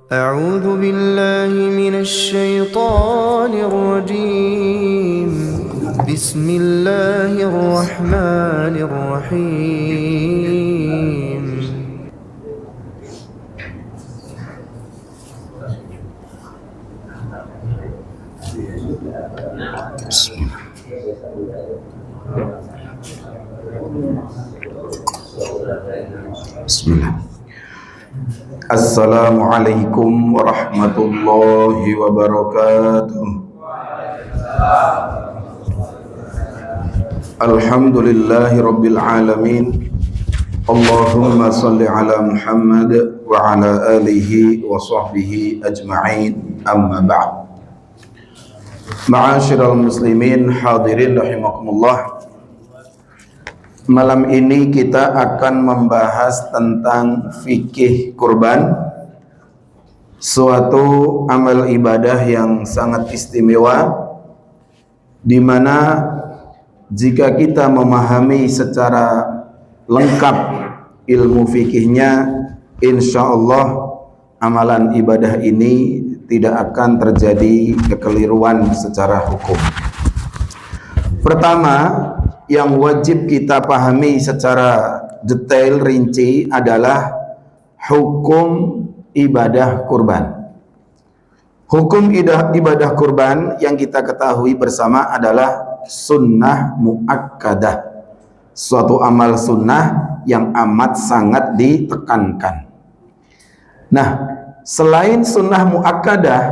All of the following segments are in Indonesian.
أعوذ بالله من الشيطان الرجيم بسم الله الرحمن الرحيم Bismillah. Assalamualaikum warahmatullahi wabarakatuh. Alhamdulillahi rabbil alamin. Allahumma salli ala Muhammad wa ala alihi wa sahbihi ajma'in. Amma ba'd. Ma'asyiral muslimin hadirin rahimakumullah. Malam ini kita akan membahas tentang fikih kurban, suatu amal ibadah yang sangat istimewa, di mana jika kita memahami secara lengkap ilmu fikihnya, insya Allah amalan ibadah ini tidak akan terjadi kekeliruan secara hukum. Pertama, yang wajib kita pahami secara detail rinci adalah hukum ibadah kurban. Hukum ibadah kurban yang kita ketahui bersama adalah sunnah muakkadah, suatu amal sunnah yang amat sangat ditekankan. Nah, selain sunnah muakkadah,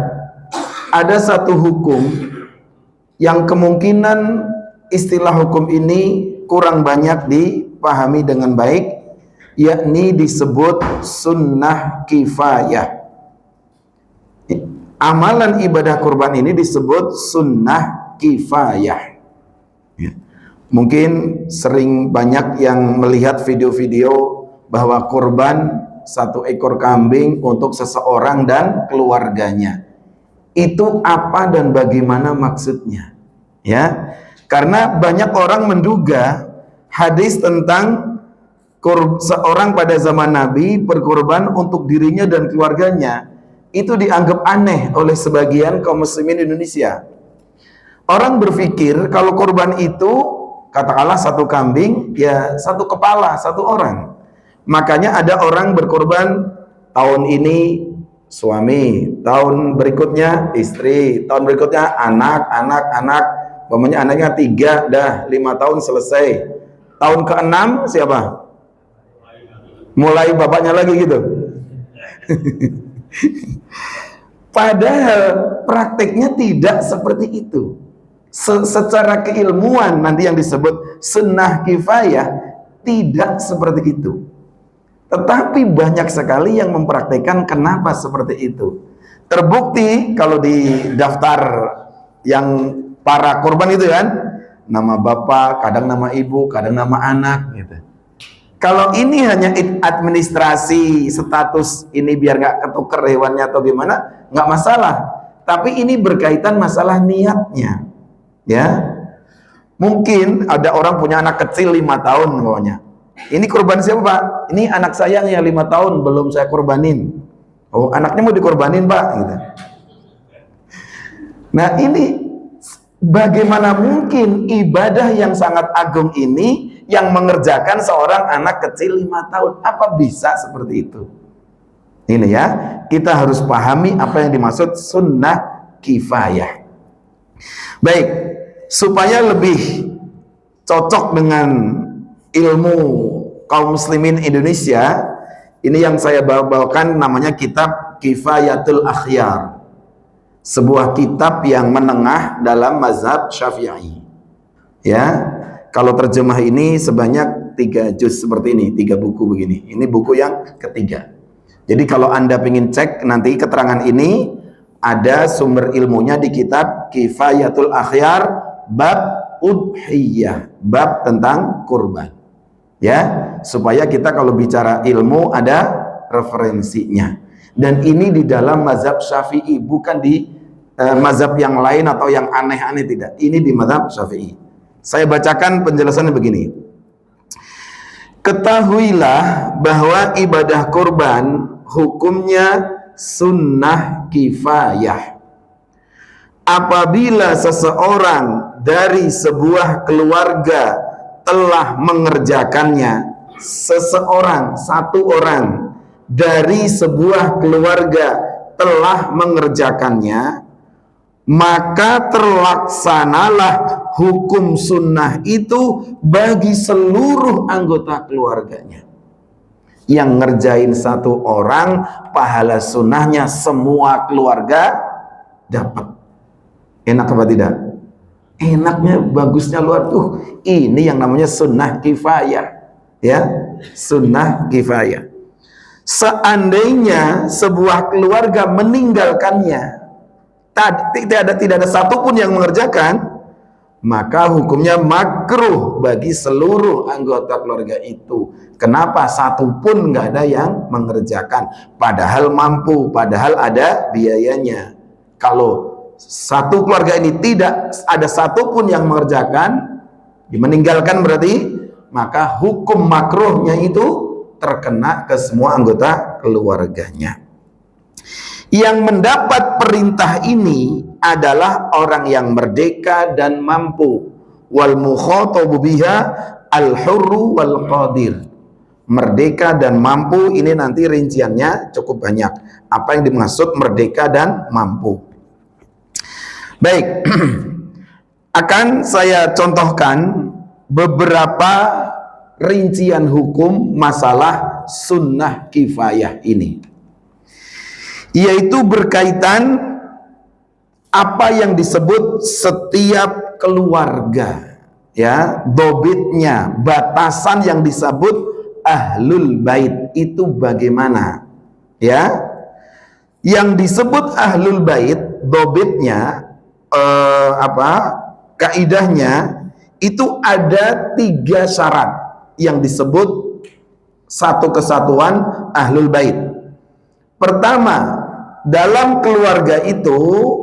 ada satu hukum yang kemungkinan istilah hukum ini kurang banyak dipahami dengan baik, yakni disebut sunnah kifayah. Amalan ibadah kurban ini disebut sunnah kifayah. Mungkin sering banyak yang melihat video-video bahwa kurban satu ekor kambing untuk seseorang dan keluarganya. Itu apa dan bagaimana maksudnya? Ya. Karena banyak orang menduga hadis tentang seorang pada zaman Nabi berkorban untuk dirinya dan keluarganya itu dianggap aneh oleh sebagian kaum muslimin Indonesia. Orang berpikir kalau korban itu katakanlah satu kambing, ya satu kepala, satu orang. Makanya ada orang berkorban tahun ini suami, tahun berikutnya istri, tahun berikutnya anak. Pokoknya anaknya 3, dah 5 tahun selesai. Tahun ke-6 siapa? Mulai bapaknya lagi gitu. Padahal prakteknya tidak seperti itu. Secara keilmuan nanti yang disebut sunnah kifayah tidak seperti itu. Tetapi banyak sekali yang mempraktekkan. Kenapa seperti itu? Terbukti kalau di daftar yang para korban itu kan, nama bapak, kadang nama ibu, kadang nama anak gitu. Kalau ini hanya administrasi status ini biar nggak ketuker hewannya atau gimana, nggak masalah. Tapi ini berkaitan masalah niatnya, ya. Mungkin ada orang punya anak kecil 5 tahun pokoknya. Ini korban siapa Pak? Ini anak saya yang 5 tahun belum saya korbanin. Oh, anaknya mau dikorbanin Pak gitu. Nah ini bagaimana mungkin ibadah yang sangat agung ini yang mengerjakan seorang anak kecil 5 tahun? Apa bisa seperti itu? Ini ya, kita harus pahami apa yang dimaksud sunnah kifayah. Baik, supaya lebih cocok dengan ilmu kaum muslimin Indonesia, ini yang saya bawakan namanya kitab Kifayatul Akhyar. Sebuah kitab yang menengah dalam mazhab Syafi'i. Ya, kalau terjemah ini sebanyak 3 juz seperti ini, 3 buku begini. Ini buku yang ketiga. Jadi kalau Anda ingin cek nanti keterangan ini, ada sumber ilmunya di kitab Kifayatul Akhyar bab udhiyah, bab tentang kurban. Ya, supaya kita kalau bicara ilmu ada referensinya. Dan ini di dalam mazhab Syafi'i, bukan di mazhab yang lain atau yang aneh-aneh, tidak. Ini di mazhab Syafi'i. Saya bacakan penjelasannya begini. Ketahuilah bahwa ibadah kurban hukumnya sunnah kifayah. Apabila seseorang dari sebuah keluarga telah mengerjakannya, seseorang, satu orang dari sebuah keluarga telah mengerjakannya, maka terlaksanalah hukum sunnah itu bagi seluruh anggota keluarganya. Yang ngerjain satu orang, pahala sunnahnya semua keluarga dapat. Enak apa tidak? Enaknya, bagusnya luar tuh. Ini yang namanya sunnah kifayah, ya, sunnah kifayah. Seandainya sebuah keluarga meninggalkannya, tidak ada satupun yang mengerjakan, maka hukumnya makruh bagi seluruh anggota keluarga itu. Kenapa? Satupun nggak ada yang mengerjakan, padahal mampu, padahal ada biayanya. Kalau satu keluarga ini tidak ada satupun yang mengerjakan, meninggalkan berarti, maka hukum makruhnya itu terkena ke semua anggota keluarganya. Yang mendapat perintah ini adalah orang yang merdeka dan mampu. Wal mukhatabu biha al-hurru wal qadir. Merdeka dan mampu ini nanti rinciannya cukup banyak. Apa yang dimaksud merdeka dan mampu? Baik, akan saya contohkan beberapa rincian hukum masalah sunnah kifayah ini, yaitu berkaitan apa yang disebut setiap keluarga, ya, dobitnya, batasan yang disebut ahlul bait itu bagaimana, ya. Yang disebut ahlul bait, dobitnya, kaidahnya itu ada 3 syarat yang disebut satu kesatuan ahlul bait. Pertama, dalam keluarga itu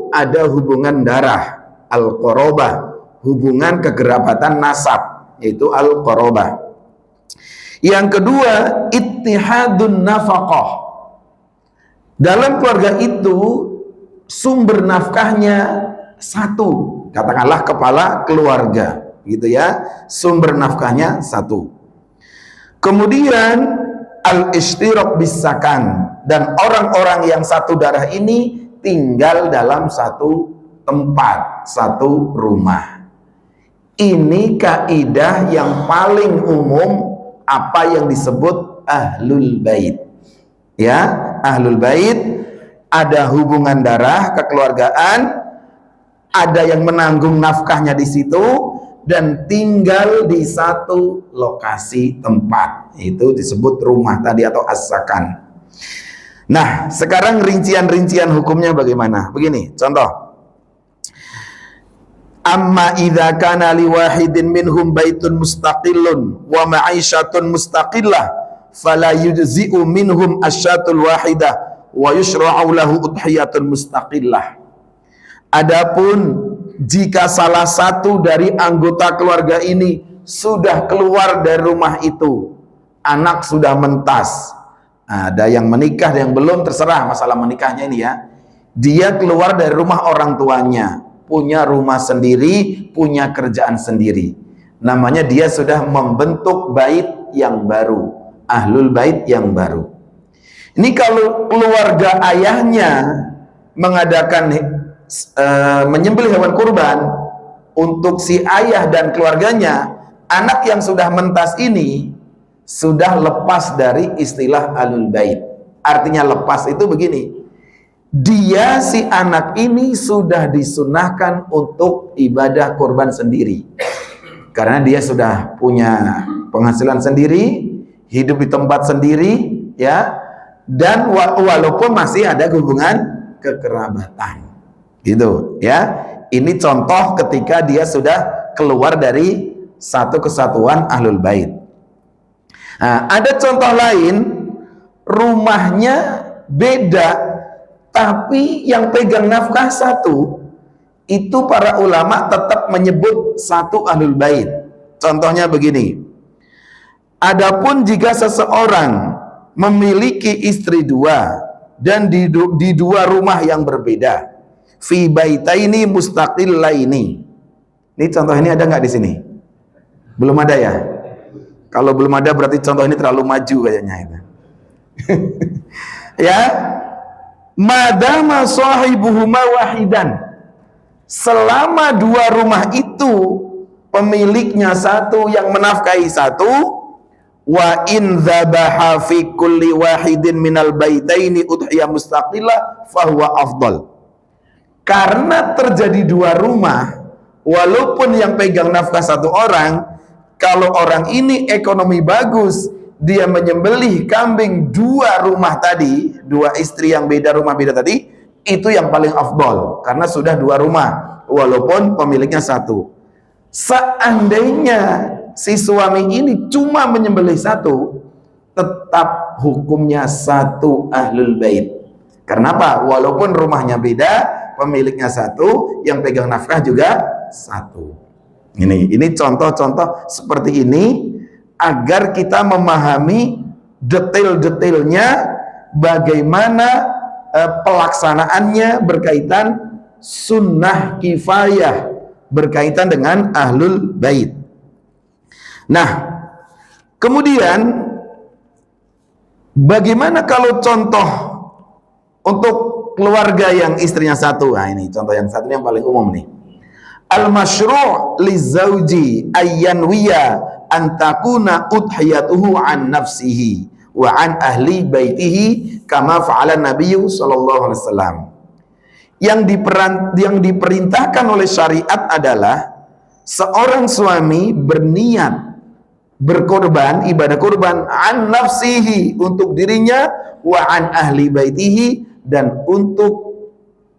ada hubungan darah, al-qarabah, hubungan kekerabatan nasab, yaitu al-qarabah. Yang kedua, ittihadun nafaqah. Dalam keluarga itu sumber nafkahnya satu, katakanlah kepala keluarga, gitu ya, sumber nafkahnya satu. Kemudian al-ishtirak bisakan, dan orang-orang yang satu darah ini tinggal dalam satu tempat, satu rumah. Ini kaidah yang paling umum apa yang disebut ahlul bait, ya. Ahlul bait ada hubungan darah, kekeluargaan, ada yang menanggung nafkahnya di situ, dan tinggal di satu lokasi tempat, itu disebut rumah tadi atau as-sakan. Nah, sekarang rincian-rincian hukumnya bagaimana? Begini, contoh. Amma idza kana liwahidin minhum baitun mustaqillun wa ma'isyatun mustaqillah fala yujzi'u minhum asyatul wahidah wa yushra'u lahu udhiyatun mustaqillah. Adapun jika salah satu dari anggota keluarga ini sudah keluar dari rumah itu, anak sudah mentas, ada yang menikah, ada yang belum, terserah masalah menikahnya ini ya. Dia keluar dari rumah orang tuanya, punya rumah sendiri, punya kerjaan sendiri. Namanya dia sudah membentuk bait yang baru, ahlul bait yang baru. Ini kalau keluarga ayahnya mengadakan menyembelih hewan kurban untuk si ayah dan keluarganya, anak yang sudah mentas ini sudah lepas dari istilah ahlul bait. Artinya lepas itu begini, dia si anak ini sudah disunahkan untuk ibadah kurban sendiri, karena dia sudah punya penghasilan sendiri, hidup di tempat sendiri, ya, dan walaupun masih ada hubungan kekerabatan, gitu ya. Ini contoh ketika dia sudah keluar dari satu kesatuan ahlul bait. Nah, ada contoh lain, rumahnya beda tapi yang pegang nafkah satu, itu para ulama tetap menyebut satu ahlul bait. Contohnya begini, adapun jika seseorang memiliki istri 2 dan di dua rumah yang berbeda. Fi baitaini mustaqillaini. Ini contoh ini ada nggak di sini? Belum ada ya? Kalau belum ada berarti contoh ini terlalu maju kayaknya itu. Ya, madama sahibuhuma wahidan, selama dua rumah itu pemiliknya satu yang menafkahi satu, wa in dzabaha fi kulli wahidin minal baitaini udhiyah mustaqillah fahuwa afdal. Karena terjadi dua rumah, walaupun yang pegang nafkah satu orang, kalau orang ini ekonomi bagus, dia menyembelih kambing dua rumah tadi, dua istri yang beda rumah beda tadi, itu yang paling afdol karena sudah dua rumah walaupun pemiliknya satu. Seandainya si suami ini cuma menyembelih satu, tetap hukumnya satu ahlul bait. Karena apa? Walaupun rumahnya beda, pemiliknya satu, yang pegang nafkah juga satu. Ini contoh-contoh seperti ini agar kita memahami detail-detailnya bagaimana pelaksanaannya berkaitan sunnah kifayah berkaitan dengan ahlul bait. Nah, kemudian bagaimana kalau contoh untuk keluarga yang istrinya satu? Nah, ini contoh yang satu yang paling umum nih. Al-masyru' lizauji ayyanwiya antakuna udhiyatuhu an nafsihi wa an ahli baitihi kama fa'ala Nabi sallallahu alaihi wasallam. Yang diperintahkan oleh syariat adalah seorang suami berniat berkorban, ibadah korban an nafsihi, untuk dirinya, wa an ahli baitihi, dan untuk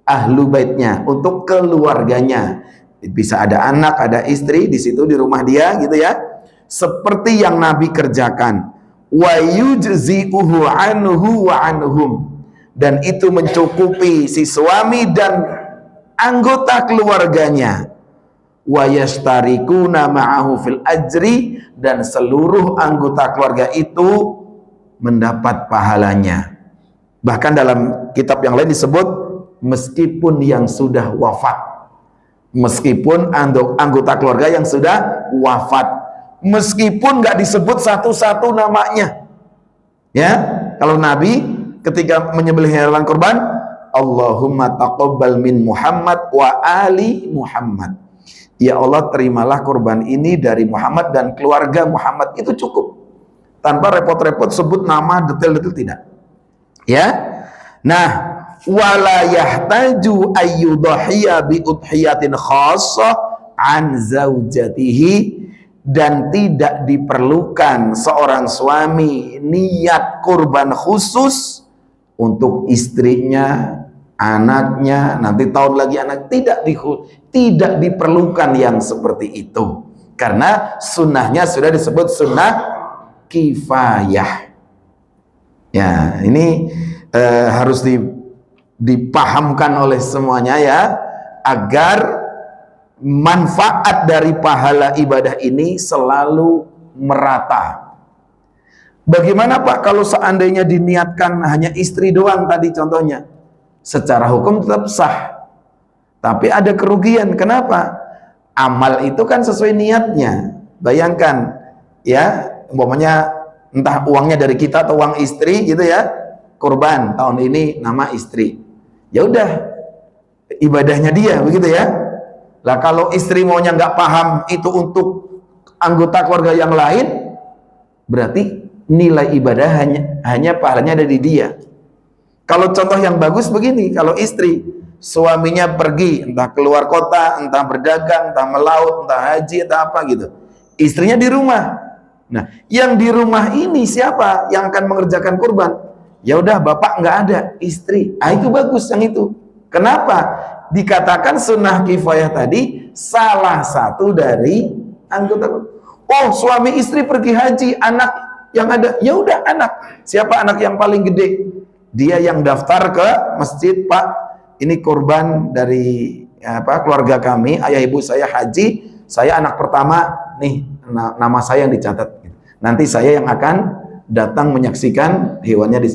ahlu baitnya, untuk keluarganya. Bisa ada anak, ada istri di situ di rumah dia gitu ya. Seperti yang Nabi kerjakan. Wa yujzi'uhu anhu wa anhum. Dan itu mencukupi si suami dan anggota keluarganya. Wa yashtarikuna ma'ahu fil ajri, dan seluruh anggota keluarga itu mendapat pahalanya. Bahkan dalam kitab yang lain disebut meskipun yang sudah wafat. Meskipun anggota keluarga yang sudah wafat, meskipun nggak disebut satu-satu namanya, ya. Kalau Nabi ketika menyembelih hewan kurban, Allahumma taqabbal min Muhammad wa ali Muhammad. Ya Allah, terimalah kurban ini dari Muhammad dan keluarga Muhammad, itu cukup. Tanpa repot-repot sebut nama detail-detail, tidak. Ya. Nah, wala yahtaju ayyudhiya bi udhiyatin khassah an zaujatihi, dan tidak diperlukan seorang suami niat kurban khusus untuk istrinya, anaknya, nanti tahun lagi anak, tidak diperlukan yang seperti itu, karena sunnahnya sudah disebut sunnah kifayah. Ya, ini harus dipahamkan oleh semuanya ya, agar manfaat dari pahala ibadah ini selalu merata. Bagaimana Pak kalau seandainya diniatkan hanya istri doang tadi contohnya? Secara hukum tetap sah, tapi ada kerugian. Kenapa? Amal itu kan sesuai niatnya. Bayangkan ya, umpamanya entah uangnya dari kita atau uang istri gitu ya, kurban tahun ini nama istri. Ya udah, ibadahnya dia begitu ya. Lah kalau istri maunya nggak paham itu untuk anggota keluarga yang lain, berarti nilai ibadah hanya pahalanya ada di dia. Kalau contoh yang bagus begini, kalau istri suaminya pergi entah keluar kota, entah berdagang, entah melaut, entah haji, entah apa gitu, istrinya di rumah. Nah, yang di rumah ini siapa yang akan mengerjakan kurban? Ya udah, bapak nggak ada, istri. Ah, itu bagus yang itu. Kenapa? Dikatakan sunnah kifayah tadi salah satu dari anggota. Oh, suami istri pergi haji, anak yang ada, ya udah anak. Siapa anak yang paling gede? Dia yang daftar ke masjid, Pak. Ini kurban dari keluarga kami, ayah ibu saya haji, saya anak pertama, nih nama saya yang dicatat. Nanti saya yang akan datang menyaksikan hewannya di.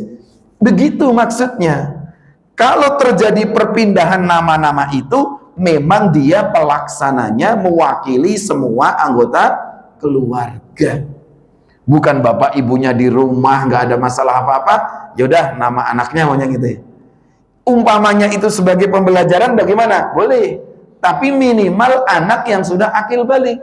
Begitu maksudnya. Kalau terjadi perpindahan nama-nama itu, memang dia pelaksananya mewakili semua anggota keluarga. Bukan bapak ibunya di rumah nggak ada masalah apa-apa, yaudah nama anaknya maunya gitu ya. Umpamanya itu sebagai pembelajaran bagaimana? Boleh. Tapi minimal anak yang sudah akil balik.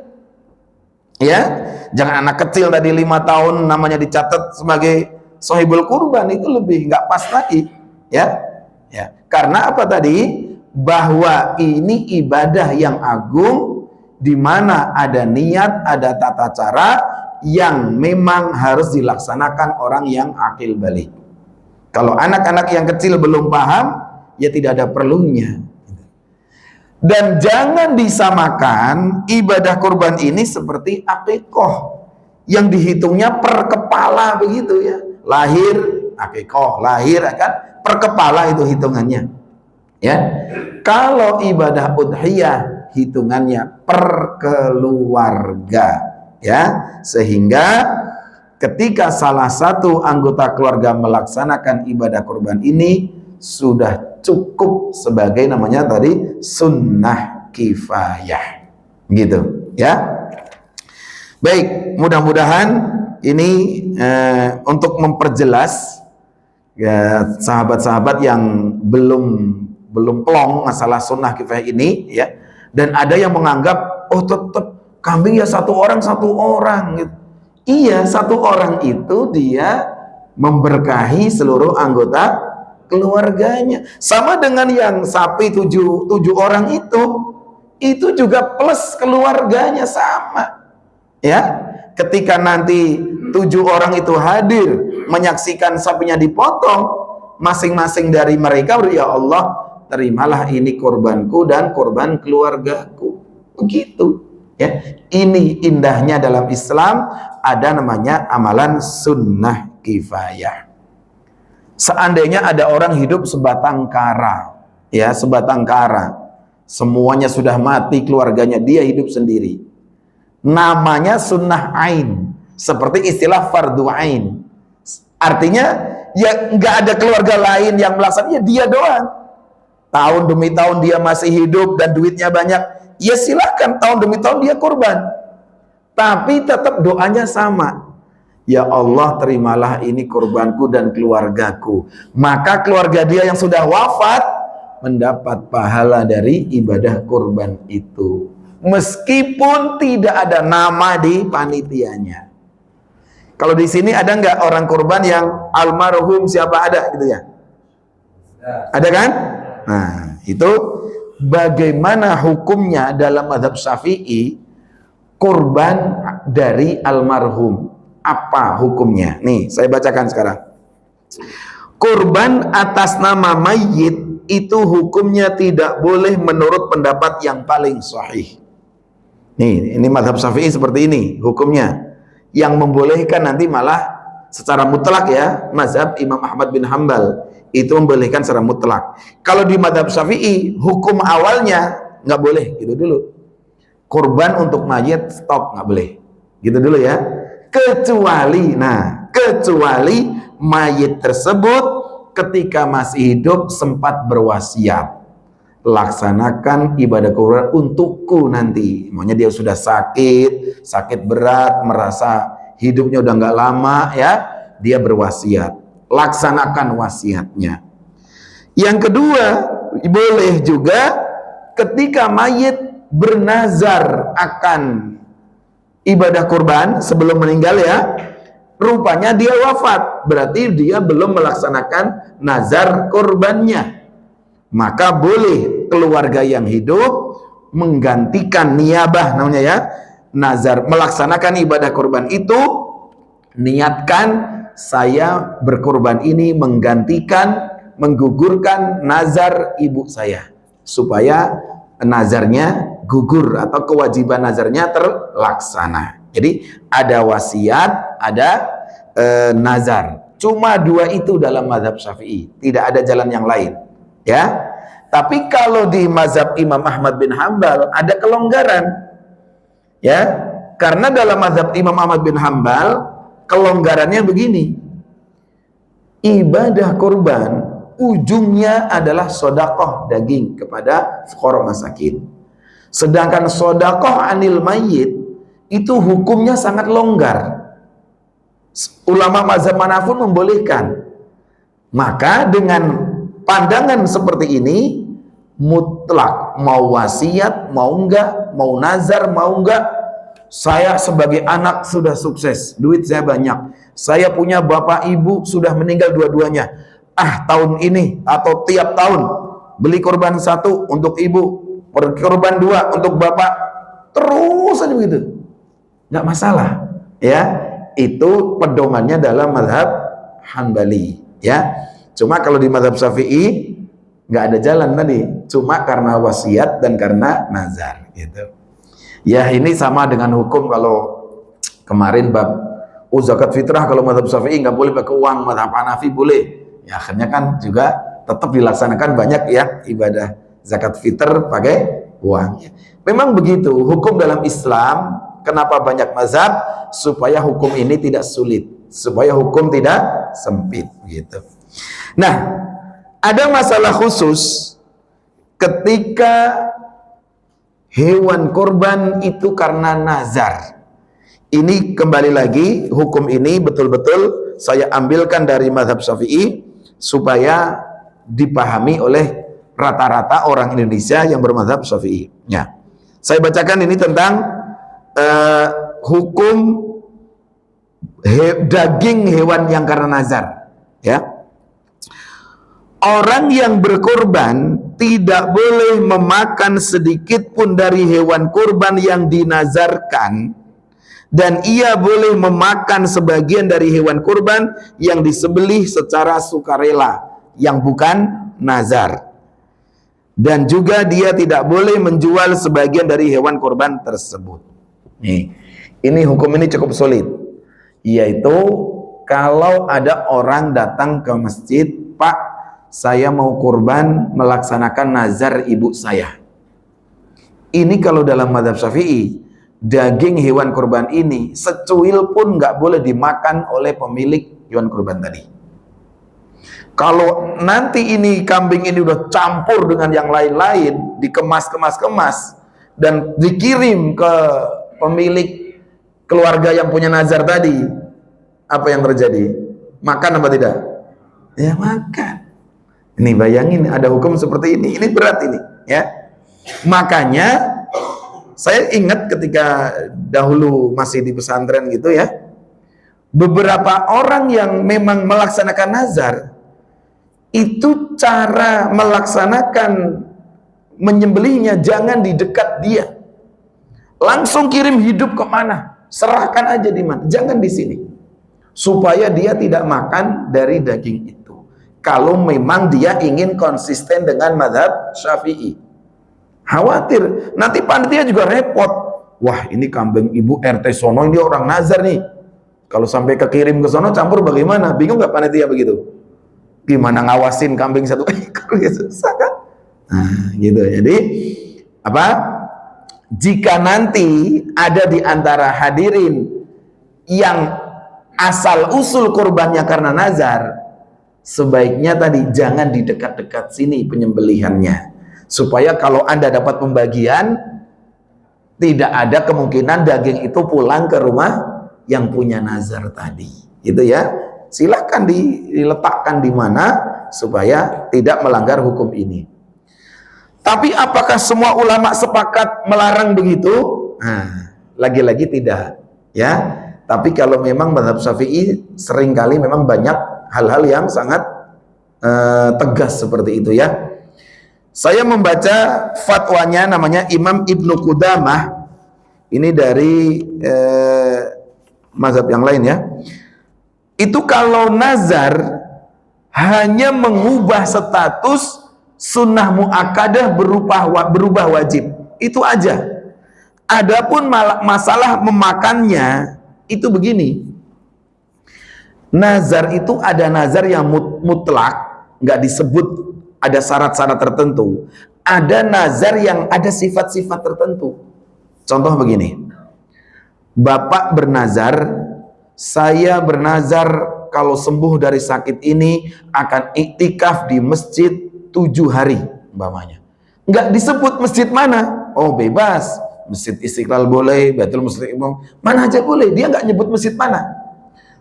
Ya, jangan anak kecil tadi 5 tahun namanya dicatat sebagai sohibul kurban, itu lebih nggak pas lagi. Ya, ya. Karena apa tadi? Bahwa ini ibadah yang agung, di mana ada niat, ada tata cara yang memang harus dilaksanakan orang yang akil balik. Kalau anak-anak yang kecil belum paham, ya tidak ada perlunya. Dan jangan disamakan ibadah kurban ini seperti akikoh yang dihitungnya per kepala begitu ya. Lahir akikoh, lahir kan per kepala itu hitungannya. Ya. Kalau ibadah udhiyah hitungannya per keluarga, ya. Sehingga ketika salah satu anggota keluarga melaksanakan ibadah kurban ini sudah cukup sebagai namanya tadi sunnah kifayah, gitu ya. Baik, mudah-mudahan ini untuk memperjelas ya sahabat-sahabat yang belum plong masalah sunnah kifayah ini ya. Dan ada yang menganggap oh tetap kambing ya satu orang gitu. Iya, satu orang itu dia memberkahi seluruh anggota keluarganya. Sama dengan yang sapi tujuh orang itu juga plus keluarganya sama. Ya, ketika nanti 7 orang itu hadir menyaksikan sapinya dipotong, masing-masing dari mereka ya Allah, terimalah ini korbanku dan korban keluargaku. Begitu. Ya, ini indahnya dalam Islam ada namanya amalan sunnah kifayah. Seandainya ada orang hidup sebatang kara, ya sebatang kara, semuanya sudah mati keluarganya, dia hidup sendiri. Namanya sunnah ain, seperti istilah fardu ain. Artinya ya nggak ada keluarga lain yang melaksanakannya, dia doang. Tahun demi tahun dia masih hidup dan duitnya banyak, ya silahkan tahun demi tahun dia kurban. Tapi tetap doanya sama. Ya Allah, terimalah ini kurbanku dan keluargaku. Maka keluarga dia yang sudah wafat mendapat pahala dari ibadah kurban itu. Meskipun tidak ada nama di panitianya. Kalau di sini ada nggak orang kurban yang almarhum siapa, ada gitu ya? Ada kan? Nah, itu bagaimana hukumnya dalam mazhab Syafi'i kurban dari almarhum? Apa hukumnya? Nih, saya bacakan sekarang. Kurban atas nama mayit itu hukumnya tidak boleh menurut pendapat yang paling sahih. Nih, ini mazhab Syafi'i seperti ini hukumnya. Yang membolehkan nanti malah secara mutlak ya, mazhab Imam Ahmad bin Hambal itu membolehkan secara mutlak. Kalau di mazhab Syafi'i hukum awalnya nggak boleh, gitu dulu. Kurban untuk mayit stop, nggak boleh. Gitu dulu ya. Kecuali mayit tersebut ketika masih hidup sempat berwasiat, laksanakan ibadah kurban untukku nanti. Maunya dia sudah sakit berat, merasa hidupnya udah nggak lama ya, dia berwasiat, laksanakan wasiatnya. Yang kedua, boleh juga ketika mayit bernazar akan ibadah kurban sebelum meninggal ya, rupanya dia wafat, berarti dia belum melaksanakan nazar kurbannya, maka boleh keluarga yang hidup menggantikan niyabah namanya ya, nazar, melaksanakan ibadah kurban itu, niatkan saya berkurban ini menggantikan, menggugurkan nazar ibu saya, supaya nazarnya gugur atau kewajiban nazarnya terlaksana. Jadi ada wasiat, ada nazar. Cuma 2 itu dalam mazhab Syafi'i, tidak ada jalan yang lain. Ya. Tapi kalau di mazhab Imam Ahmad bin Hambal ada kelonggaran. Ya. Karena dalam mazhab Imam Ahmad bin Hambal kelonggarannya begini. ibadah kurban ujungnya adalah sodakoh daging kepada fuqara masakin. Sedangkan sodakoh anil mayyit itu hukumnya sangat longgar. Ulama mazhab manapun membolehkan. Maka dengan pandangan seperti ini mutlak, mau wasiat, mau enggak, mau nazar, mau enggak, saya sebagai anak sudah sukses, duit saya banyak, saya punya bapak ibu sudah meninggal dua-duanya, tahun ini atau tiap tahun beli korban satu untuk ibu, korban dua untuk bapak, terus aja begitu, nggak masalah ya. Itu pedomannya dalam mazhab Hanbali ya. Cuma kalau di mazhab Syafi'i nggak ada jalan tadi, cuma karena wasiat dan karena nazar gitu. Ya ini sama dengan hukum kalau kemarin bab zakat fitrah, kalau mazhab Syafi'i nggak boleh pakai uang, mazhab Hanafi boleh. Ya akhirnya kan juga tetap dilaksanakan banyak ya ibadah zakat fitr pakai uang. Memang begitu hukum dalam Islam. Kenapa banyak mazhab? Supaya hukum ini tidak sulit, supaya hukum tidak sempit gitu. Nah, ada masalah khusus ketika hewan kurban itu karena nazar. Ini kembali lagi, hukum ini betul-betul saya ambilkan dari mazhab Syafi'i supaya dipahami oleh rata-rata orang Indonesia yang bermazhab Syafi'i. Ya. Saya bacakan ini tentang hukum daging hewan yang karena nazar. Ya. Orang yang berkorban tidak boleh memakan sedikit pun dari hewan kurban yang dinazarkan, dan ia boleh memakan sebagian dari hewan kurban yang disembelih secara sukarela yang bukan nazar. Dan juga dia tidak boleh menjual sebagian dari hewan kurban tersebut. Nih, ini hukum ini cukup solid, yaitu kalau ada orang datang ke masjid, Pak, saya mau kurban melaksanakan nazar ibu saya. Ini kalau dalam mazhab Syafi'i, daging hewan kurban ini secuil pun nggak boleh dimakan oleh pemilik hewan kurban tadi. Kalau nanti ini kambing ini udah campur dengan yang lain-lain, dikemas dan dikirim ke pemilik keluarga yang punya nazar tadi, apa yang terjadi? Makan apa tidak? Ya makan. Ini bayangin ada hukum seperti ini berat ini ya. Makanya saya ingat ketika dahulu masih di pesantren gitu ya, beberapa orang yang memang melaksanakan nazar itu cara melaksanakan menyembelihnya jangan di dekat dia. Langsung kirim hidup kemana? Serahkan aja di mana? Jangan di sini. Supaya dia tidak makan dari daging itu. Kalau memang dia ingin konsisten dengan mazhab Syafi'i. Khawatir nanti panitia juga repot. Wah, ini kambing ibu RT sono, ini orang nazar nih. Kalau sampai kekirim ke sono campur bagaimana? Bingung nggak panitia begitu? Gimana ngawasin kambing satu ekor? Susah kan? Nah, gitu. Jadi apa? Jika nanti ada di antara hadirin yang asal usul kurbannya karena nazar, sebaiknya tadi jangan di dekat-dekat sini penyembelihannya, supaya kalau Anda dapat pembagian tidak ada kemungkinan daging itu pulang ke rumah yang punya nazar tadi, gitu ya. Silahkan diletakkan di mana supaya tidak melanggar hukum ini. Tapi apakah semua ulama sepakat melarang begitu? Nah, lagi-lagi tidak, ya. Tapi kalau memang mazhab Syafi'i seringkali memang banyak hal-hal yang sangat tegas seperti itu ya. Saya membaca fatwanya, namanya Imam Ibnu Qudamah. Ini dari mazhab yang lain ya. Itu kalau nazar hanya mengubah status sunnah muakkadah berubah wajib, itu aja. Adapun masalah memakannya itu begini, nazar itu ada nazar yang mutlak, nggak disebut ada syarat-syarat tertentu. Ada nazar yang ada sifat-sifat tertentu. Contoh begini, Bapak bernazar, saya bernazar kalau sembuh dari sakit ini akan iktikaf di masjid 7 hari umpamanya. Nggak disebut masjid mana. Oh bebas, Masjid Istiqlal boleh, Baitul Muslim mana aja boleh, dia nggak nyebut masjid mana.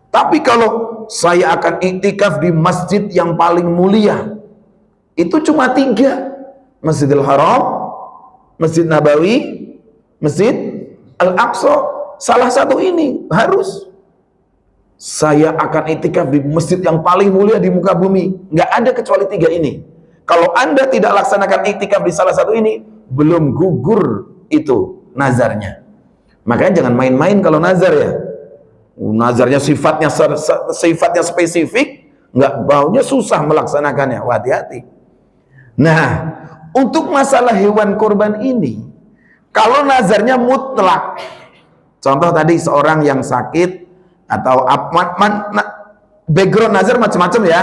Tapi kalau saya akan iktikaf di masjid yang paling mulia, itu cuma 3, Masjidil Haram, Masjid Nabawi, Masjid Al-Aqsa. Salah satu ini harus. Saya akan iktikaf di masjid yang paling mulia di muka bumi. Nggak ada kecuali 3 ini. Kalau Anda tidak laksanakan iktikaf di salah satu ini, belum gugur itu nazarnya. Makanya jangan main-main kalau nazar ya. Nazarnya sifatnya spesifik, nggak baunya susah melaksanakannya. Hati-hati. Nah, untuk masalah hewan kurban ini, kalau nazarnya mutlak, contoh tadi seorang yang sakit atau background nazar macam-macam ya.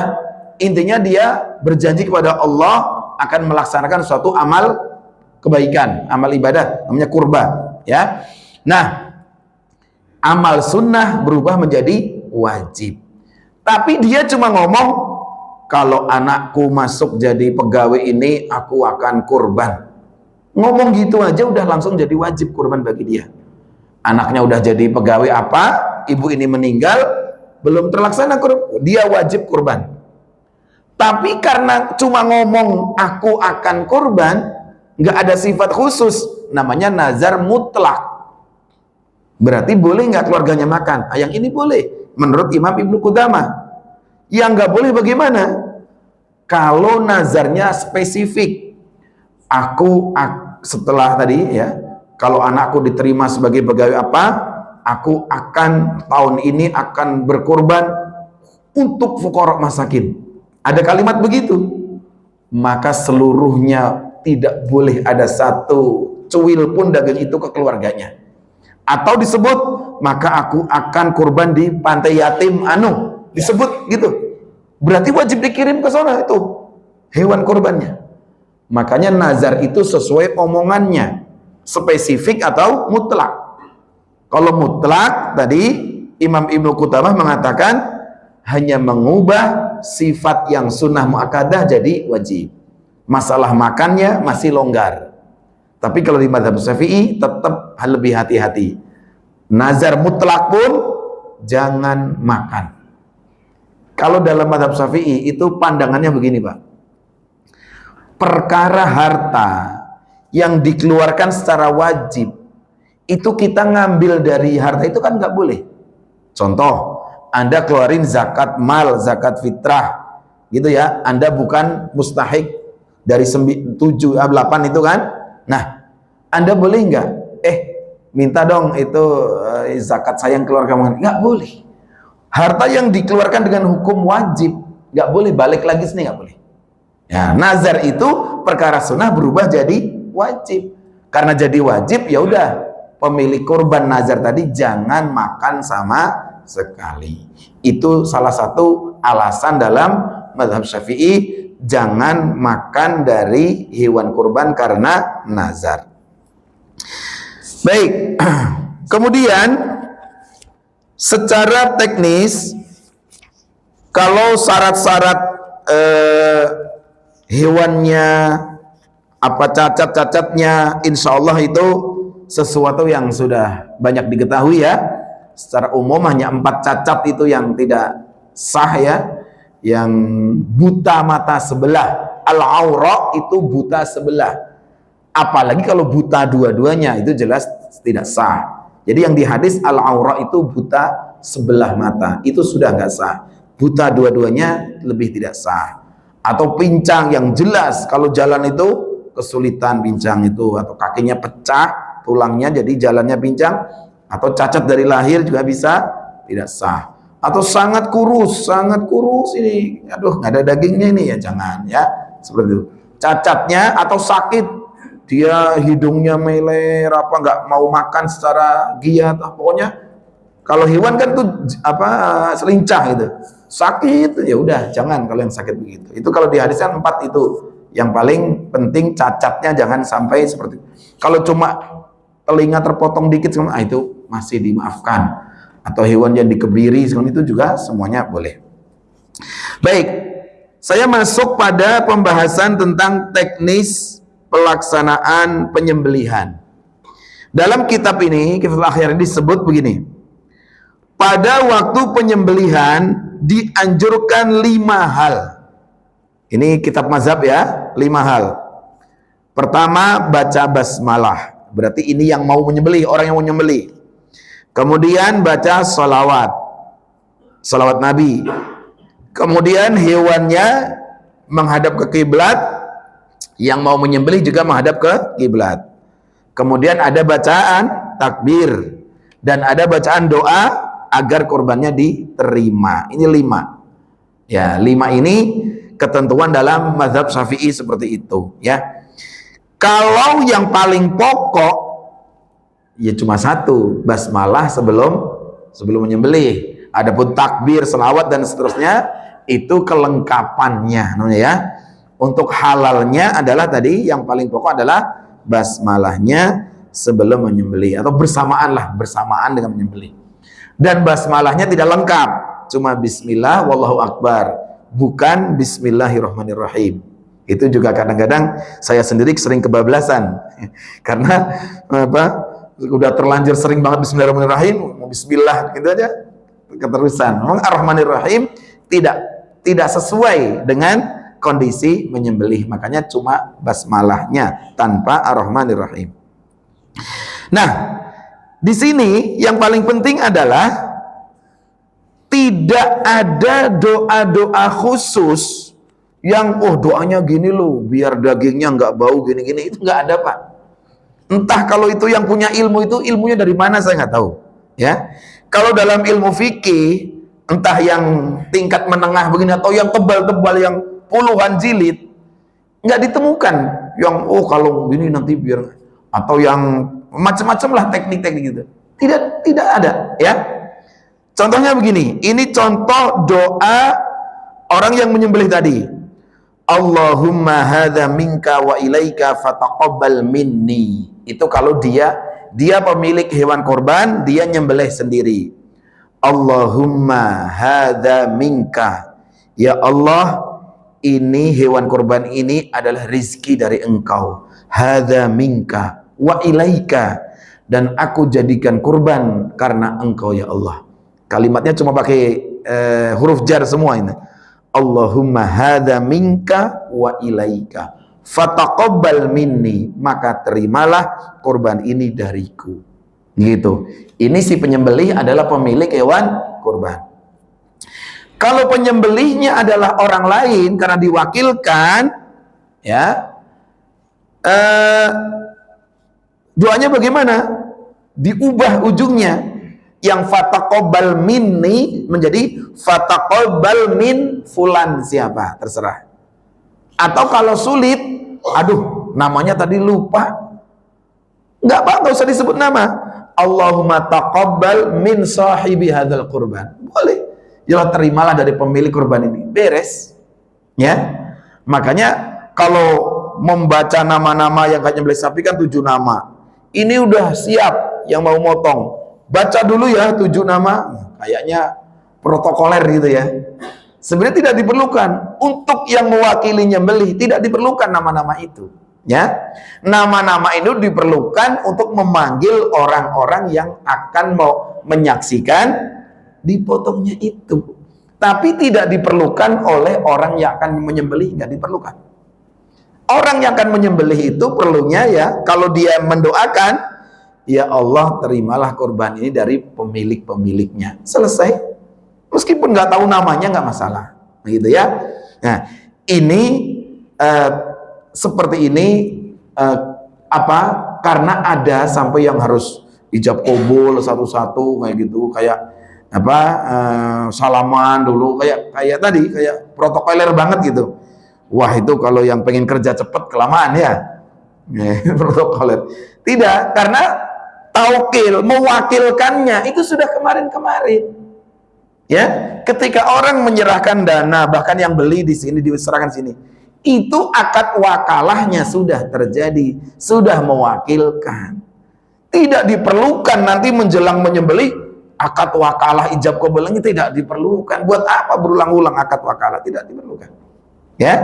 Intinya dia berjanji kepada Allah akan melaksanakan suatu amal kebaikan, amal ibadah, namanya kurban ya. Nah, amal sunnah berubah menjadi wajib. Tapi dia cuma ngomong, kalau anakku masuk jadi pegawai ini, aku akan kurban. Ngomong gitu aja udah langsung jadi wajib kurban bagi dia. Anaknya udah jadi pegawai apa, ibu ini meninggal, belum terlaksana kurban, dia wajib kurban. Tapi karena cuma ngomong aku akan kurban, nggak ada sifat khusus, namanya nazar mutlak. Berarti boleh nggak keluarganya makan? Yang ini boleh, menurut Imam Ibnu Qudamah. Yang nggak boleh bagaimana? Kalau nazarnya spesifik, setelah tadi ya, kalau anakku diterima sebagai pegawai apa, aku akan tahun ini akan berkorban untuk fuqara masakin. Ada kalimat begitu, maka seluruhnya tidak boleh ada satu cuil pun daging itu ke keluarganya. Atau disebut, maka aku akan kurban di pantai yatim disebut gitu. Berarti wajib dikirim ke sana itu hewan kurbannya. Makanya nazar itu sesuai omongannya, spesifik atau mutlak. Kalau mutlak tadi Imam Ibnu Qudamah mengatakan hanya mengubah sifat yang sunnah muakkadah jadi wajib. Masalah makannya masih longgar. Tapi kalau di mazhab Syafi'i tetap lebih hati-hati. Nazar mutlak pun jangan makan. Kalau dalam mazhab Syafi'i itu pandangannya begini, Pak. Perkara harta yang dikeluarkan secara wajib, itu kita ngambil dari harta itu kan nggak boleh. Contoh, Anda keluarin zakat mal, zakat fitrah, gitu ya. Anda bukan mustahik dari 7, 8 itu kan. Nah, Anda boleh nggak? Minta dong itu zakat saya yang keluar kamu. Nggak boleh. Harta yang dikeluarkan dengan hukum wajib, nggak boleh balik lagi sini, nggak boleh. Ya, nazar itu perkara sunnah berubah jadi wajib. Karena jadi wajib, ya udah pemilik kurban nazar tadi jangan makan sama sekali. Itu salah satu alasan dalam mazhab Syafi'i jangan makan dari hewan kurban karena nazar. Baik. Kemudian secara teknis kalau syarat-syarat hewannya apa cacat-cacatnya, insya Allah itu sesuatu yang sudah banyak diketahui ya. Secara umum hanya 4 cacat itu yang tidak sah ya, yang buta mata sebelah, al-aura itu buta sebelah. Apalagi kalau buta dua-duanya itu jelas tidak sah. Jadi yang di hadis al-aura itu buta sebelah mata, itu sudah nggak sah. Buta dua-duanya lebih tidak sah. Atau pincang yang jelas, kalau jalan itu kesulitan pincang itu, atau kakinya pecah, tulangnya jadi jalannya pincang, atau cacat dari lahir juga bisa tidak sah. Atau sangat kurus ini, aduh nggak ada dagingnya ini ya jangan ya, seperti itu. Cacatnya atau sakit, dia hidungnya meler apa nggak mau makan secara giat, pokoknya kalau hewan kan tuh selincah gitu, sakit ya udah jangan. Kalau yang sakit begitu, itu kalau di hadis kan 4 itu yang paling penting, cacatnya jangan sampai seperti itu. Kalau cuma telinga terpotong dikit itu masih dimaafkan, atau hewan yang dikebiri itu juga semuanya boleh. Baik, saya masuk pada pembahasan tentang teknis pelaksanaan penyembelihan. Dalam kitab ini, kitab akhir disebut begini. Pada waktu penyembelihan dianjurkan 5 hal. Ini kitab mazhab ya, 5 hal. Pertama, baca basmalah. Berarti ini yang mau menyembelih, orang yang mau menyembelih. Kemudian baca salawat Nabi. Kemudian hewannya menghadap ke kiblat, yang mau menyembelih juga menghadap ke kiblat. Kemudian ada bacaan takbir dan ada bacaan doa agar korbannya diterima. Ini 5. Ya, 5 ini ketentuan dalam mazhab Syafi'i seperti itu, ya. Kalau yang paling pokok ya cuma 1, basmalah sebelum menyembelih. Adapun takbir, selawat dan seterusnya itu kelengkapannya namanya ya. Untuk halalnya adalah tadi yang paling pokok adalah basmalahnya sebelum menyembelih atau bersamaan dengan menyembelih. Dan basmalahnya tidak lengkap, cuma bismillah wallahu akbar, bukan bismillahirrahmanirrahim. Itu juga kadang-kadang saya sendiri sering kebablasan karena udah terlanjur sering banget bismillahirrahmanirrahim, bismillah gitu aja keterusan. Memang ar-rahmanirrahim tidak sesuai dengan kondisi menyembelih, makanya cuma basmalahnya tanpa ar-rahmanirrahim. Nah, di sini yang paling penting adalah tidak ada doa-doa khusus yang doanya gini loh biar dagingnya nggak bau gini-gini, itu nggak ada Pak. Entah kalau itu yang punya ilmu itu ilmunya dari mana saya nggak tahu ya. Kalau dalam ilmu fikih entah yang tingkat menengah begini atau yang tebal-tebal yang puluhan jilid nggak ditemukan yang kalau gini nanti biar, atau yang macam-macam lah teknik-teknik gitu, tidak ada ya. Contohnya begini, ini contoh doa orang yang menyembelih tadi. Allahumma hadza minka wa ilaika fataqabbal minni. Itu kalau dia pemilik hewan korban, dia nyembelih sendiri. Allahumma hadza minka. Ya Allah, ini hewan korban ini adalah rizki dari Engkau. Hadza minka wa ilaika, dan aku jadikan kurban karena Engkau ya Allah. Kalimatnya cuma pakai huruf jar semua ini. Allahumma hadza minka wa ilaika fataqabbal minni, maka terimalah kurban ini dariku. Gitu. Ini si penyembelih adalah pemilik hewan kurban. Kalau penyembelihnya adalah orang lain karena diwakilkan, ya, doanya bagaimana? Diubah ujungnya. Yang fataqabbal minni menjadi fataqabbal min fulan, siapa terserah. Atau kalau sulit, namanya tadi lupa, nggak usah disebut nama. Allahumma taqabbal min sahibi hadzal qurban, boleh. Ya Allah, terimalah dari pemilik kurban ini, beres ya. Makanya kalau membaca nama-nama yang kayaknya nyembelih sapi kan 7 nama, ini udah siap yang mau motong, baca dulu ya 7 nama, kayaknya protokoler gitu ya. Sebenarnya tidak diperlukan. Untuk yang mewakili nyembelih tidak diperlukan nama-nama itu ya. Nama-nama itu diperlukan untuk memanggil orang-orang yang akan mau menyaksikan dipotongnya itu, tapi tidak diperlukan oleh orang yang akan menyembelih, nggak diperlukan. Orang yang akan menyembelih itu perlunya ya, kalau dia mendoakan, ya Allah terimalah kurban ini dari pemilik-pemiliknya, selesai. Meskipun nggak tahu namanya nggak masalah, gitu ya. Nah ini seperti ini karena ada sampai yang harus ijab kabul satu-satu kayak gitu, kayak salaman dulu, kayak tadi, kayak protokoler banget gitu. Wah, itu kalau yang pengen kerja cepet kelamaan ya. Protokoler. Tidak, karena taukil, mewakilkannya itu sudah kemarin-kemarin. Ya, ketika orang menyerahkan dana, bahkan yang beli di sini diserahkan sini, itu akad wakalahnya sudah terjadi, sudah mewakilkan. Tidak diperlukan nanti menjelang menyembelih akad wakalah ijab qabul ini tidak diperlukan. Buat apa berulang-ulang akad wakalah? Tidak diperlukan. Ya.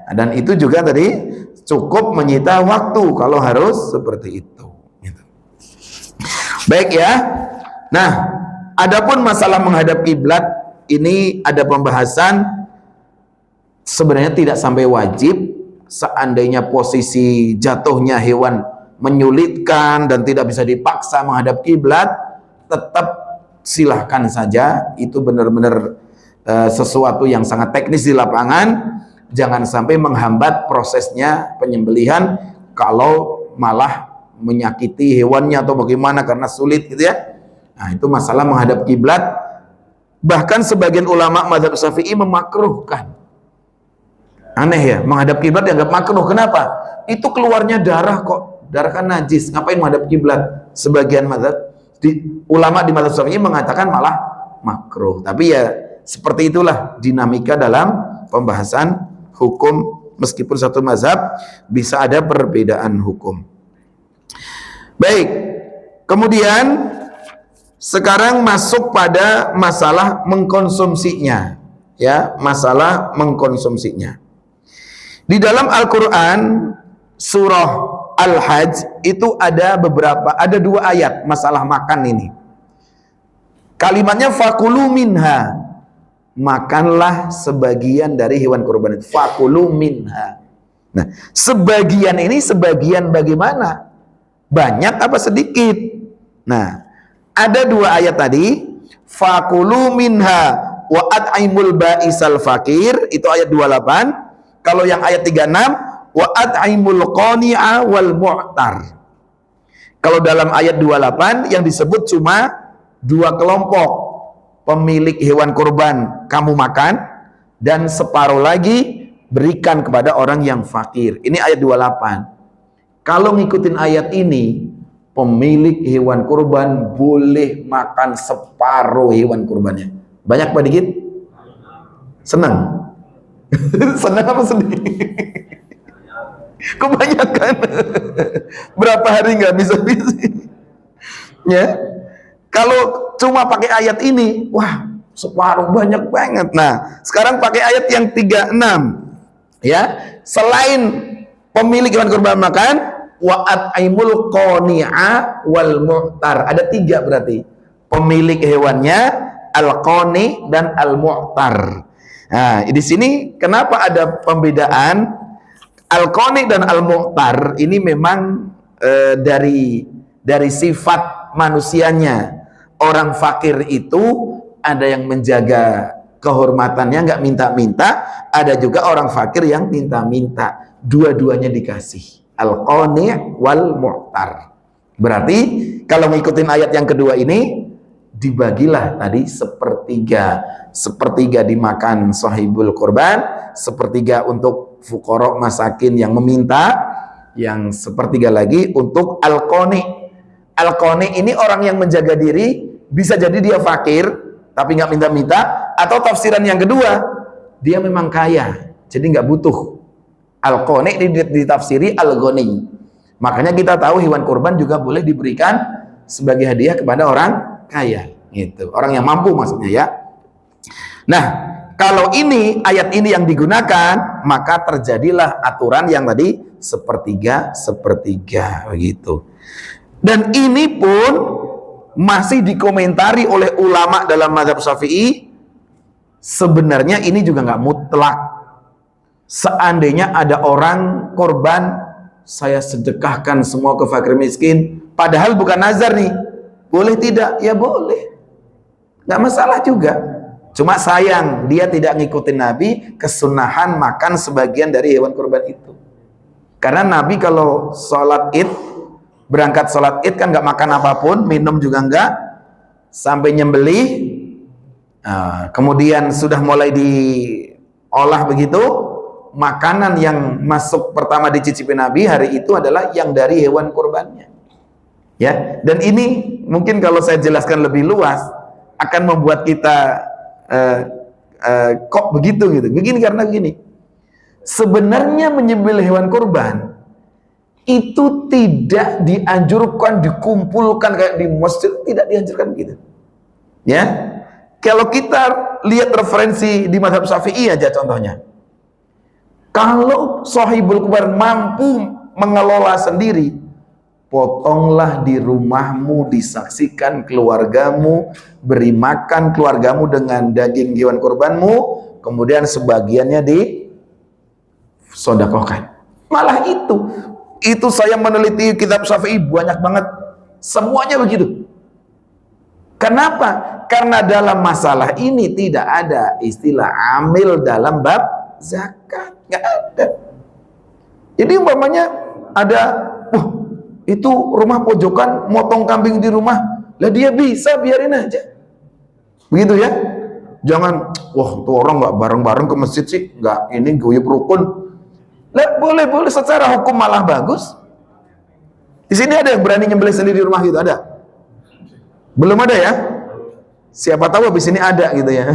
Dan itu juga tadi cukup menyita waktu kalau harus seperti itu. Gitu. Baik ya. Nah, adapun masalah menghadap kiblat ini ada pembahasan, sebenarnya tidak sampai wajib. Seandainya posisi jatuhnya hewan menyulitkan dan tidak bisa dipaksa menghadap kiblat, tetap silahkan saja. Itu benar-benar sesuatu yang sangat teknis di lapangan. Jangan sampai menghambat prosesnya penyembelihan kalau malah menyakiti hewannya atau bagaimana karena sulit gitu ya. Nah, itu masalah menghadap kiblat. Bahkan sebagian ulama mazhab Syafi'i memakruhkan. Aneh ya, menghadap kiblat dianggap makruh. Kenapa? Itu keluarnya darah kok. Darah kan najis. Ngapain menghadap kiblat? Sebagian mazhab ulama di mazhab Syafi'i mengatakan malah makruh. Tapi ya seperti itulah dinamika dalam pembahasan hukum, meskipun satu mazhab bisa ada perbedaan hukum. Baik. Kemudian sekarang masuk pada masalah mengkonsumsinya. Ya, masalah mengkonsumsinya. Di dalam Al-Quran surah Al-Hajj itu ada dua ayat masalah makan ini. Kalimatnya fakulu minha, makanlah sebagian dari hewan kurban itu. Fakulu minha. Nah, sebagian ini sebagian bagaimana? Banyak apa sedikit? Nah, ada dua ayat tadi. Fakulu minha wa at'imul ba'isal fakir, itu ayat 28. Kalau yang ayat 36, wa at'imul qani'a wal mu'tar. Kalau dalam ayat 28 yang disebut cuma dua kelompok. Pemilik hewan kurban kamu makan, dan separuh lagi berikan kepada orang yang fakir. Ini ayat 28. Kalau ngikutin ayat ini, pemilik hewan kurban boleh makan separuh hewan kurbannya. Banyak apa dikit? Senang? Senang apa sedih? Kebanyakan. Berapa hari nggak bisa ya? Kalau cuma pakai ayat ini, wah separuh banyak banget. Nah, sekarang pakai ayat yang 36. Ya, selain pemilik hewan kurban makan, wa at'imul qani'a wal mu'tar. Ada 3 berarti. Pemilik hewannya, al-qani dan al-mu'tar. Nah, di sini kenapa ada pembedaan? Al-qani dan al-mu'tar ini memang dari sifat manusianya. Orang fakir itu ada yang menjaga kehormatannya, nggak minta-minta. Ada juga orang fakir yang minta-minta. Dua-duanya dikasih. Al-qani wal mu'tar. Berarti kalau ngikutin ayat yang kedua ini, dibagilah tadi sepertiga dimakan sahibul korban, sepertiga untuk fuqara masakin yang meminta, yang sepertiga lagi untuk al-qani. Al-qani ini orang yang menjaga diri, bisa jadi dia fakir tapi nggak minta-minta, atau tafsiran yang kedua dia memang kaya jadi nggak butuh. Al-qani ditafsiri al-ghani. Makanya kita tahu hewan kurban juga boleh diberikan sebagai hadiah kepada orang kaya, gitu. Orang yang mampu maksudnya ya. Nah, kalau ini ayat ini yang digunakan, maka terjadilah aturan yang tadi sepertiga begitu. Dan ini pun masih dikomentari oleh ulama dalam mazhab Syafi'i. Sebenarnya ini juga nggak mutlak. Seandainya ada orang korban, saya sedekahkan semua ke fakir miskin, padahal bukan nazar nih, boleh tidak? Ya boleh, nggak masalah juga. Cuma sayang dia tidak ngikutin Nabi kesunahan makan sebagian dari hewan kurban itu. Karena Nabi kalau sholat id, berangkat sholat id kan nggak makan apapun, minum juga nggak, sampai nyembelih. Kemudian sudah mulai diolah begitu, makanan yang masuk pertama dicicipi Nabi hari itu adalah yang dari hewan kurbannya. Ya, dan ini mungkin kalau saya jelaskan lebih luas akan membuat kita kok begitu gitu. Begini karena begini. Sebenarnya menyembelih hewan kurban itu tidak dianjurkan dikumpulkan kayak di masjid, tidak dianjurkan begitu. Ya, kalau kita lihat referensi di mazhab Syafi'i aja contohnya, kalau sahibul kubar mampu mengelola sendiri, potonglah di rumahmu, disaksikan keluargamu, beri makan keluargamu dengan daging hewan kurbanmu, kemudian sebagiannya disedekahkan. Malah itu saya meneliti kitab Syafi'i banyak banget, semuanya begitu. Kenapa? Karena dalam masalah ini tidak ada istilah amil dalam bab zakat, nggak ada. Jadi umpamanya ada, itu rumah pojokan motong kambing di rumah, lah dia bisa, biarin aja, begitu ya. Jangan, tuh orang nggak bareng-bareng ke masjid sih, nggak ini guyub rukun. Lah boleh secara hukum malah bagus. Di sini ada yang berani nyembelih sendiri di rumah gitu, ada? Belum ada ya? Siapa tahu habis ini ada gitu ya.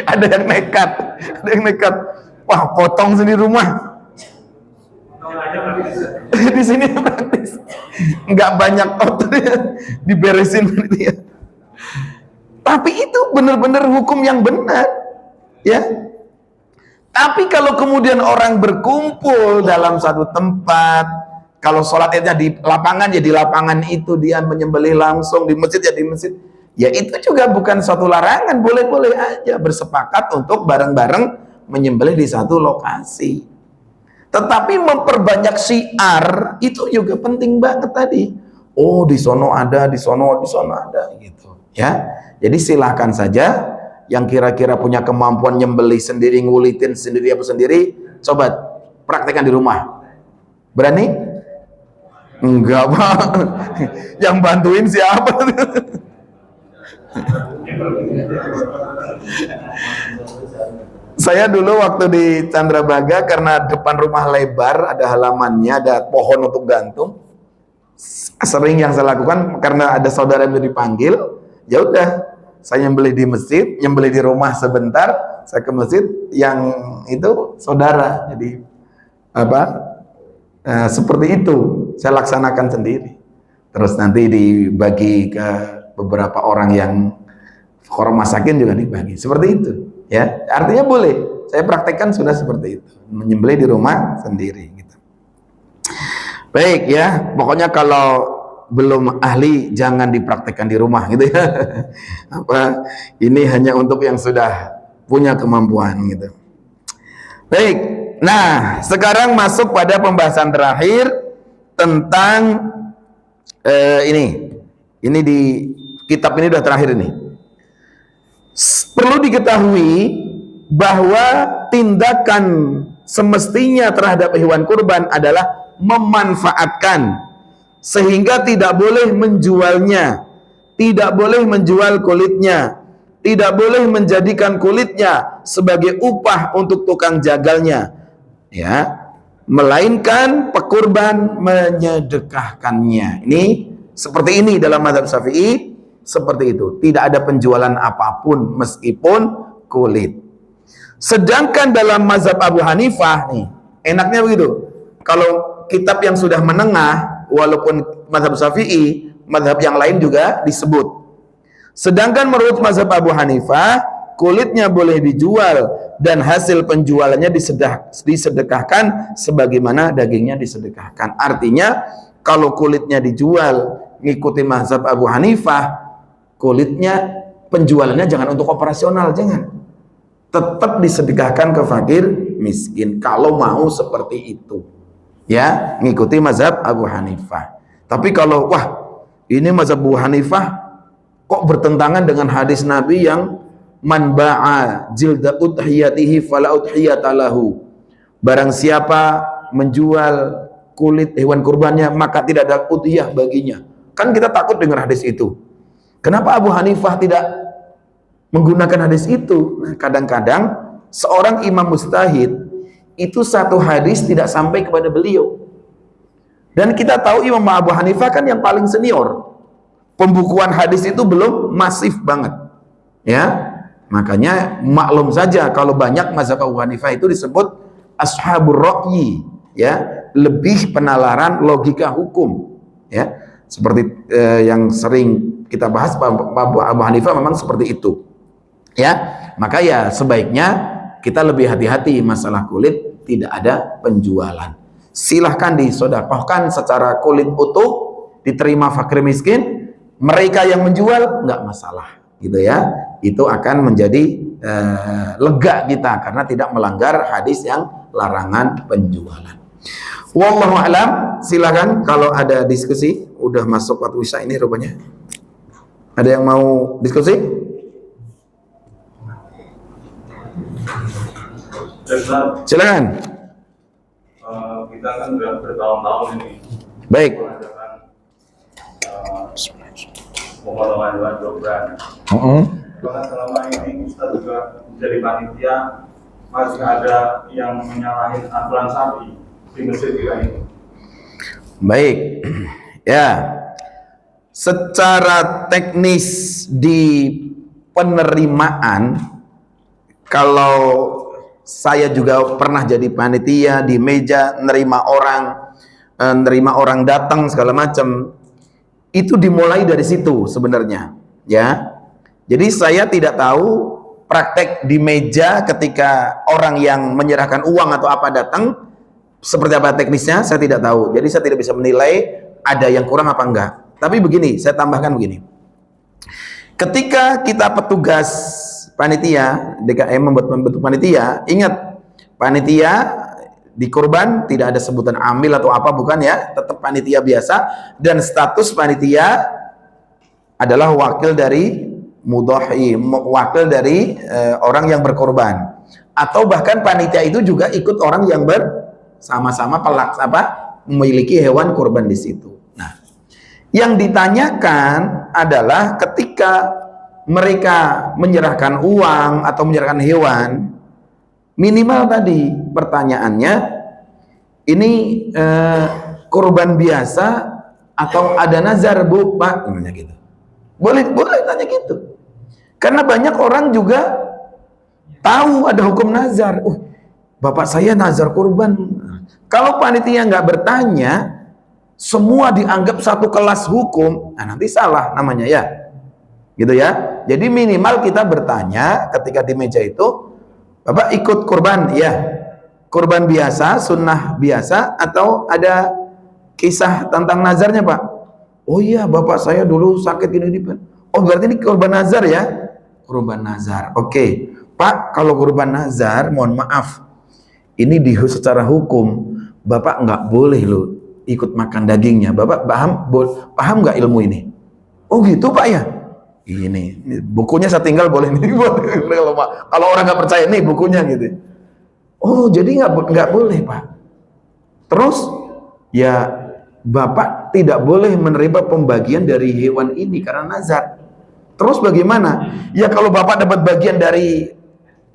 Ada yang nekat. Wah, potong sendiri rumah. Di sini praktis. Nggak banyak kotor ya, diberesin gitu ya. Tapi itu benar-benar hukum yang benar, ya. Tapi kalau kemudian orang berkumpul dalam satu tempat, kalau sholat idnya di lapangan, ya di lapangan itu dia menyembelih langsung, di masjid ya di masjid, ya itu juga bukan suatu larangan, boleh-boleh aja bersepakat untuk bareng-bareng menyembelih di satu lokasi. Tetapi memperbanyak syiar itu juga penting banget tadi. Oh, di sono ada, di sono ada gitu, ya. Jadi silahkan saja yang kira-kira punya kemampuan nyembelih sendiri, ngulitin sendiri apa sendiri, coba praktekkan di rumah. Berani? Enggak, Pak. Yang bantuin siapa? Saya dulu waktu di Candrabaga, karena depan rumah lebar, ada halamannya, ada pohon untuk gantung. Sering yang saya lakukan karena ada saudara yang dipanggil, ya udah, saya nyembelih di masjid, nyembelih di rumah sebentar, saya ke masjid, yang itu saudara. Jadi seperti itu saya laksanakan sendiri. Terus nanti dibagi ke beberapa orang yang orang masakin juga dibagi. Seperti itu, ya. Artinya boleh. Saya praktekkan sudah seperti itu, menyembelih di rumah sendiri gitu. Baik ya, pokoknya kalau belum ahli jangan dipraktekkan di rumah gitu ya. Ini hanya untuk yang sudah punya kemampuan gitu. Baik. Nah, sekarang masuk pada pembahasan terakhir tentang ini di kitab ini udah terakhir ini. Perlu diketahui bahwa tindakan semestinya terhadap hewan kurban adalah memanfaatkan, sehingga tidak boleh menjualnya, tidak boleh menjual kulitnya, tidak boleh menjadikan kulitnya sebagai upah untuk tukang jagalnya, ya, melainkan pekurban menyedekahkannya. Ini seperti ini dalam mazhab Syafi'i, seperti itu. Tidak ada penjualan apapun meskipun kulit. Sedangkan dalam mazhab Abu Hanifah nih, enaknya begitu. Kalau kitab yang sudah menengah, walaupun mazhab Syafi'i, mazhab yang lain juga disebut. Sedangkan menurut mazhab Abu Hanifah, kulitnya boleh dijual dan hasil penjualannya disedekahkan sebagaimana dagingnya disedekahkan. Artinya kalau kulitnya dijual ngikuti mazhab Abu Hanifah, kulitnya penjualannya jangan untuk operasional, jangan. Tetap disedekahkan ke fakir miskin kalau mau seperti itu. Ya, ngikuti mazhab Abu Hanifah. Tapi kalau ini mazhab Abu Hanifah kok bertentangan dengan hadis Nabi yang man ba'a jilda udhiyatihi fala udhiyata lahu. Barang siapa menjual kulit hewan kurbannya maka tidak ada udhiyah baginya. Kan kita takut dengan hadis itu. Kenapa Abu Hanifah tidak menggunakan hadis itu? Nah, kadang-kadang seorang imam mujtahid itu satu hadis tidak sampai kepada beliau. Dan kita tahu Imam Abu Hanifah kan yang paling senior. Pembukuan hadis itu belum masif banget. Ya. Makanya maklum saja kalau banyak mazhab Abu Hanifah itu disebut ashabur ra'yi, ya, lebih penalaran logika hukum, ya. Seperti yang sering kita bahas, Abu Hanifah memang seperti itu. Ya, maka ya sebaiknya kita lebih hati-hati masalah kulit, tidak ada penjualan. Silahkan disodakohkan secara kulit utuh, diterima fakir miskin. Mereka yang menjual nggak masalah, gitu ya. Itu akan menjadi lega kita karena tidak melanggar hadis yang larangan penjualan. Wallahu a'lam. Silakan kalau ada diskusi. Udah masuk waktu isya ini rupanya. Ada yang mau diskusi? Silakan. Kita kan sudah bertahun-tahun ini. Baik. Mengadakan pemotongan hewan kurban. Bahkan selama ini Ustaz juga menjadi panitia, masih ada yang menyalahin aturan sapi di masjid kita ini. Baik. Ya. Secara teknis di penerimaan, kalau saya juga pernah jadi panitia di meja nerima orang datang segala macam, itu dimulai dari situ sebenarnya, ya. Jadi saya tidak tahu praktek di meja ketika orang yang menyerahkan uang atau apa datang seperti apa teknisnya, saya tidak tahu. Jadi saya tidak bisa menilai ada yang kurang apa enggak. Tapi begini, saya tambahkan begini. Ketika kita petugas panitia, DKM membentuk panitia, ingat, panitia di kurban tidak ada sebutan amil atau apa, bukan ya, tetap panitia biasa, dan status panitia adalah wakil dari mudhahi, wakil dari orang yang berkorban, atau bahkan panitia itu juga ikut orang yang bersama-sama memiliki hewan kurban di situ. Nah, yang ditanyakan adalah ketika mereka menyerahkan uang atau menyerahkan hewan, minimal tadi pertanyaannya, ini kurban biasa atau ada nazar, Bu, Pak? Namanya gitu. Boleh tanya gitu. Karena banyak orang juga tahu ada hukum nazar. Bapak saya nazar kurban. Kalau panitia nggak bertanya, semua dianggap satu kelas hukum, nah nanti salah namanya ya. Gitu ya. Jadi minimal kita bertanya ketika di meja itu, Bapak ikut kurban? Ya. Kurban biasa, sunnah biasa, atau ada kisah tentang nazarnya, Pak? Oh iya, Bapak saya dulu sakit ini. Oh berarti ini kurban nazar ya? Kurban nazar. Oke. Pak, kalau kurban nazar, mohon maaf, ini secara hukum Bapak nggak boleh loh ikut makan dagingnya. Bapak paham nggak ilmu ini? Oh gitu, Pak ya? Ini bukunya saya tinggal, boleh nih. Kalau orang nggak percaya nih bukunya gitu. Oh jadi nggak boleh, Pak. Terus ya Bapak tidak boleh menerima pembagian dari hewan ini karena nazar. Terus bagaimana? Ya kalau Bapak dapat bagian dari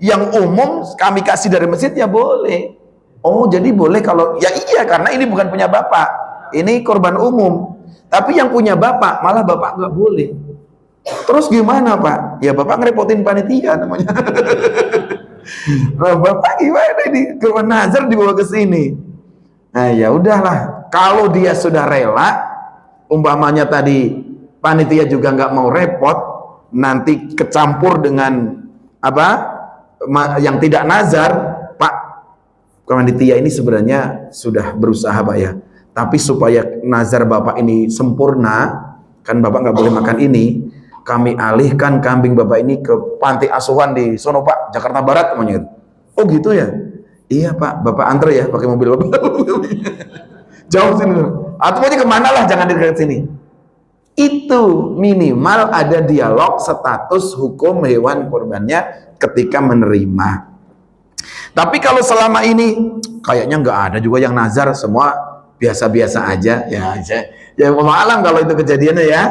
yang umum, kami kasih dari masjid, ya boleh. Oh jadi boleh kalau, ya iya, karena ini bukan punya Bapak, ini korban umum. Tapi yang punya Bapak, malah Bapak nggak boleh. Terus gimana, Pak? Ya Bapak ngerepotin panitia namanya. Nah, Bapak gimana ini? Kurban nazar dibawa ke sini. Nah ya udahlah, kalau dia sudah rela, umpamanya tadi panitia juga nggak mau repot, nanti kecampur dengan yang tidak nazar, Pak, panitia ini sebenarnya sudah berusaha, Pak ya, tapi supaya nazar Bapak ini sempurna, kan Bapak nggak boleh makan ini, kami alihkan kambing Bapak ini ke panti asuhan di sono, Pak, Jakarta Barat namanya. Oh gitu ya? Iya, Pak, Bapak antre ya pakai mobil Bapak. Jauh sini. Atau mau kemana lah, jangan di dekat sini. Itu minimal ada dialog status hukum hewan kurbannya ketika menerima. Tapi kalau selama ini kayaknya nggak ada juga yang nazar, semua biasa-biasa aja, ya malam kalau itu kejadiannya ya.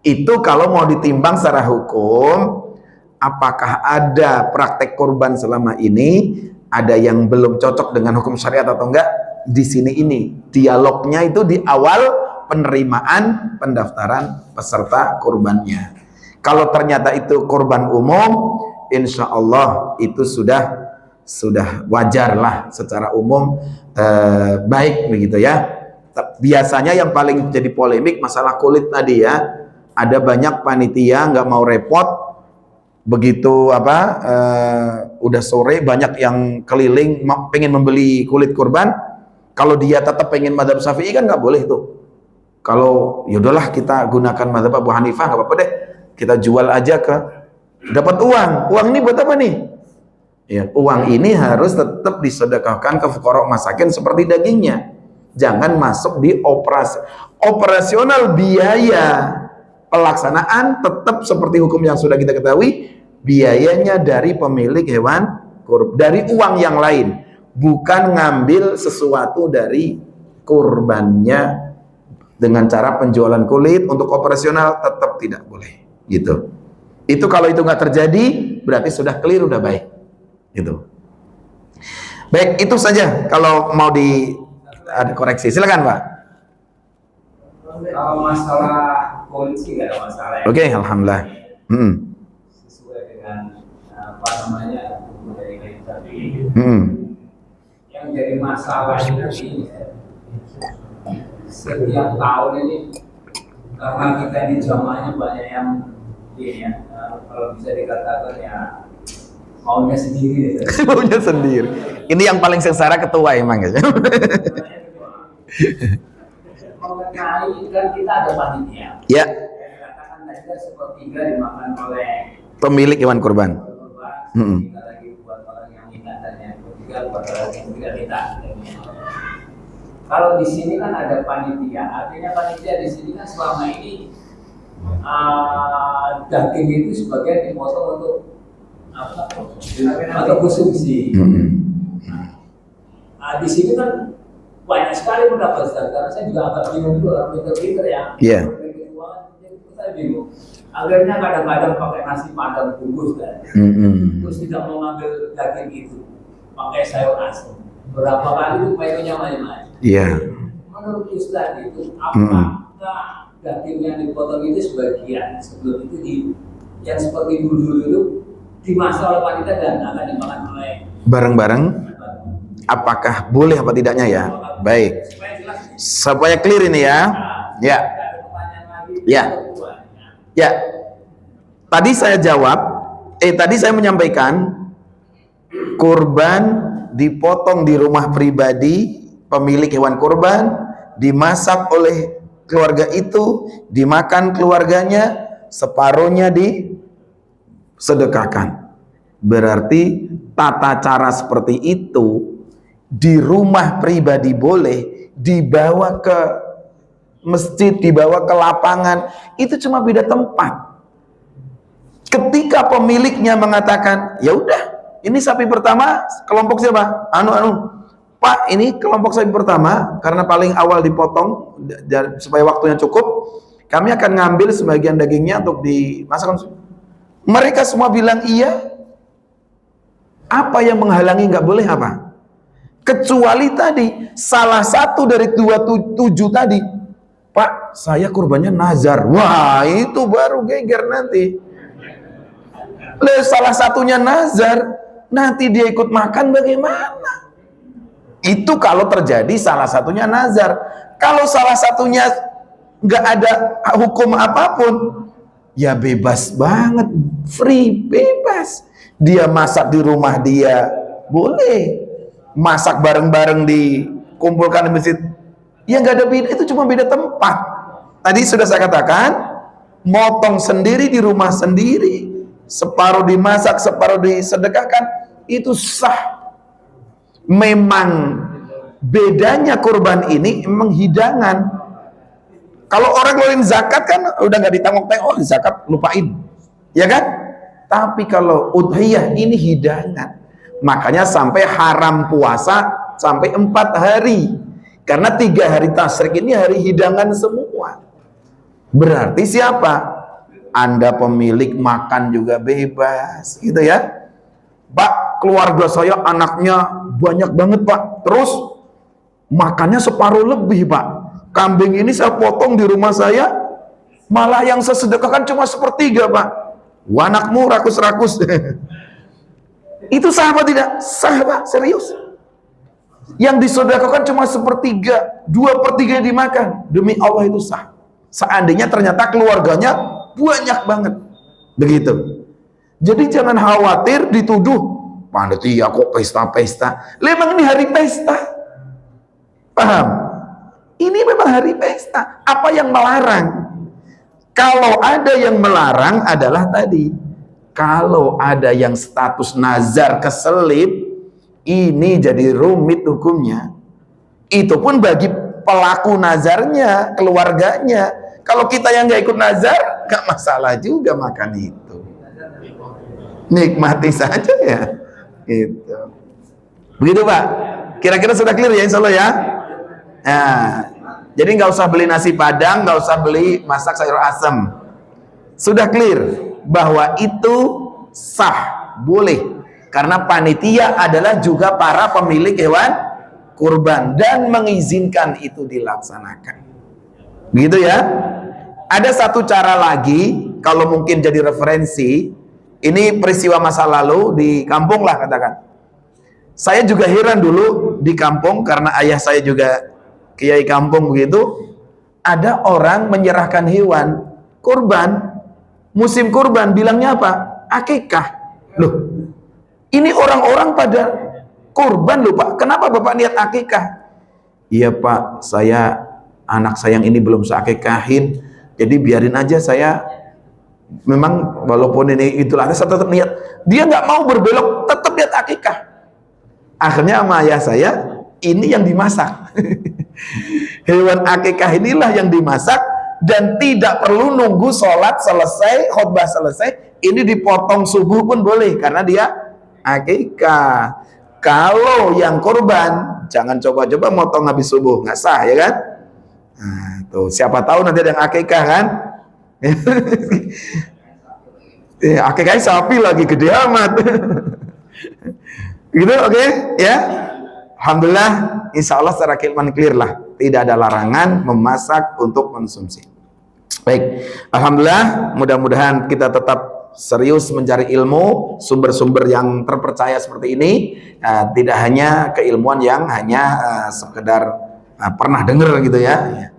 Itu kalau mau ditimbang secara hukum, apakah ada praktek kurban selama ini, ada yang belum cocok dengan hukum syariat atau enggak? Di sini ini dialognya itu di awal penerimaan pendaftaran peserta kurbannya. Kalau ternyata itu kurban umum, insya Allah itu sudah wajar lah secara umum, baik begitu ya. Biasanya yang paling jadi polemik masalah kulit tadi ya. Ada banyak panitia nggak mau repot, begitu udah sore banyak yang keliling pengen membeli kulit kurban. Kalau dia tetap pengen mazhab Syafi'i kan nggak boleh tuh. Kalau yaudahlah kita gunakan mazhab Abu Hanifah nggak apa-apa deh, kita jual aja dapat uang. Uang ini buat apa nih? Ya, uang ini harus tetap disedekahkan ke fuqara masakin seperti dagingnya. Jangan masuk di operasional biaya pelaksanaan tetap seperti hukum yang sudah kita ketahui, biayanya dari pemilik hewan kurban, dari uang yang lain, bukan ngambil sesuatu dari kurbannya dengan cara penjualan kulit untuk operasional, tetap tidak boleh gitu. Itu kalau itu nggak terjadi berarti sudah clear, udah baik gitu. Baik, itu saja. Kalau mau ada koreksi silakan Pak. Kalau masalah polisi nggak ada masalah ya. Oke, alhamdulillah. Sesuai dengan apa namanya budaya tadi. Yang jadi masalah ini setiap tahun ini karena kita di jamaahnya banyak yang ini ya, kalau bisa dikatakan ya maunya sendiri. Maunya sendiri. Ini yang paling sengsara ketua emang ya. Mengenai kan kita ada panitia. Ya. Katakan tadi kan sepertiga dimakan oleh Pemilik hewan kurban. Kita lagi buat orang yang minta dan yang ketiga buat orang yang tidak minta. Kalau di sini kan ada panitia, artinya panitia di sini kan selama ini daging itu sebagian dipotong untuk apa? Atau konsumsi. Di sini kan banyak sekali mendapat karena saya juga agak bingung dulu orang pinter-pinter ya. Iya. Saya bingung. Akhirnya kadang-kadang pakai nasi padang bungkus kan. Terus tidak mau ngambil daging itu, pakai sayur asem. Berapa kali itu pakai macam-macam. Iya. Menurut Ustaz itu apakah daging yang dipotong itu sebagian sebelum itu yang seperti dulu itu dimasak oleh panitia dan akan dimakan oleh bareng-bareng? Apakah boleh apa tidaknya ya? Baik. Supaya clear ini ya. Ya. Ya. Ya. Tadi saya tadi saya menyampaikan kurban dipotong di rumah pribadi pemilik hewan kurban, dimasak oleh keluarga itu, dimakan keluarganya, separuhnya disedekahkan. Berarti tata cara seperti itu di rumah pribadi boleh, dibawa ke masjid, dibawa ke lapangan, itu cuma beda tempat. Ketika pemiliknya mengatakan, ya udah, ini sapi pertama kelompok siapa? Pak, ini kelompok sapi pertama karena paling awal dipotong supaya waktunya cukup, kami akan ngambil sebagian dagingnya untuk dimasak. Mereka semua bilang iya. Apa yang menghalangi nggak boleh apa? Kecuali tadi salah satu dari 27 tadi, Pak, saya kurbannya nazar. Wah, itu baru geger nanti. Salah satunya nazar, nanti dia ikut makan bagaimana? Itu kalau terjadi salah satunya nazar. Kalau salah satunya nggak ada hukum apapun, ya bebas banget, free, bebas. Dia masak di rumah dia boleh, masak bareng-bareng dikumpulkan di masjid, ya nggak ada beda, itu cuma beda tempat. Tadi sudah saya katakan, motong sendiri di rumah sendiri, separuh dimasak, separuh disedekahkan, itu sah. Memang bedanya kurban ini memang hidangan. Kalau orang ngeluarin zakat kan udah nggak ditengok-tengok, zakat lupain, ya kan? Tapi kalau udhiyah ini hidangan, makanya sampai haram puasa sampai 4 hari, karena 3 hari tasyrik ini hari hidangan semua. Berarti siapa? Anda pemilik makan juga bebas, gitu ya. Pak, keluarga saya anaknya banyak banget Pak, terus makannya separuh lebih Pak. Kambing ini saya potong di rumah saya, malah yang saya sedekahkan cuma 1/3 Pak. Anakmu rakus-rakus. Itu sah apa tidak? Sah Pak, serius. Yang disedekahkan cuma 1/3 2/3 dimakan, demi Allah itu sah. Seandainya ternyata keluarganya banyak banget, begitu. Jadi jangan khawatir dituduh panitia kok pesta-pesta. Memang ini hari pesta, paham? Ini memang hari pesta. Apa yang melarang? Kalau ada yang melarang adalah tadi, kalau ada yang status nazar keselip, ini jadi rumit hukumnya. Itu pun bagi pelaku nazarnya, keluarganya. Kalau kita yang nggak ikut nazar, nggak masalah juga makan itu. Nikmati saja ya. Gitu. Begitu Pak. Kira-kira sudah clear ya, insya Allah ya. Nah, jadi nggak usah beli nasi padang, nggak usah beli masak sayur asem. Sudah clear bahwa itu sah, boleh. Karena panitia adalah juga para pemilik hewan kurban dan mengizinkan itu dilaksanakan. Begitu ya. Ada satu cara lagi, kalau mungkin jadi referensi, ini peristiwa masa lalu di kampung lah katakan. Saya juga heran dulu di kampung karena ayah saya juga kiai kampung begitu. Ada orang menyerahkan hewan kurban, musim kurban bilangnya apa? Akikah. Loh, ini orang-orang pada kurban loh Pak, kenapa Bapak niat akikah? Iya Pak, anak saya yang ini belum saya akikahin, jadi biarin aja saya, memang walaupun ini itulah saya tetap niat. Dia nggak mau berbelok, tetap niat akikah. Akhirnya sama ayah saya, ini yang dimasak. Hewan akikah inilah yang dimasak, dan tidak perlu nunggu sholat selesai, khutbah selesai, ini dipotong subuh pun boleh, karena dia akikah. Kalau yang kurban, jangan coba-coba motong habis subuh, nggak sah ya kan? Nah, tuh siapa tahu nanti ada yang akikah kan? Akikahnya sapi lagi gede amat. Gitu, oke? Ya. Alhamdulillah, insya Allah secara keilmuan clear lah, tidak ada larangan memasak untuk konsumsi. Baik, alhamdulillah, mudah-mudahan kita tetap serius mencari ilmu, sumber-sumber yang terpercaya seperti ini, tidak hanya keilmuan yang hanya sekedar pernah dengar gitu ya.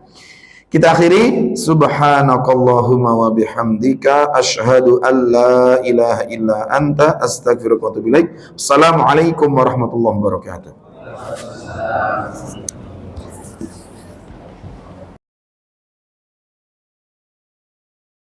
Kita akhiri, subhanakallahumma wa bihamdika asyhadu an la ilaha illa anta astaghfiruka wa atubu ilaik. Assalamualaikum warahmatullahi wabarakatuh.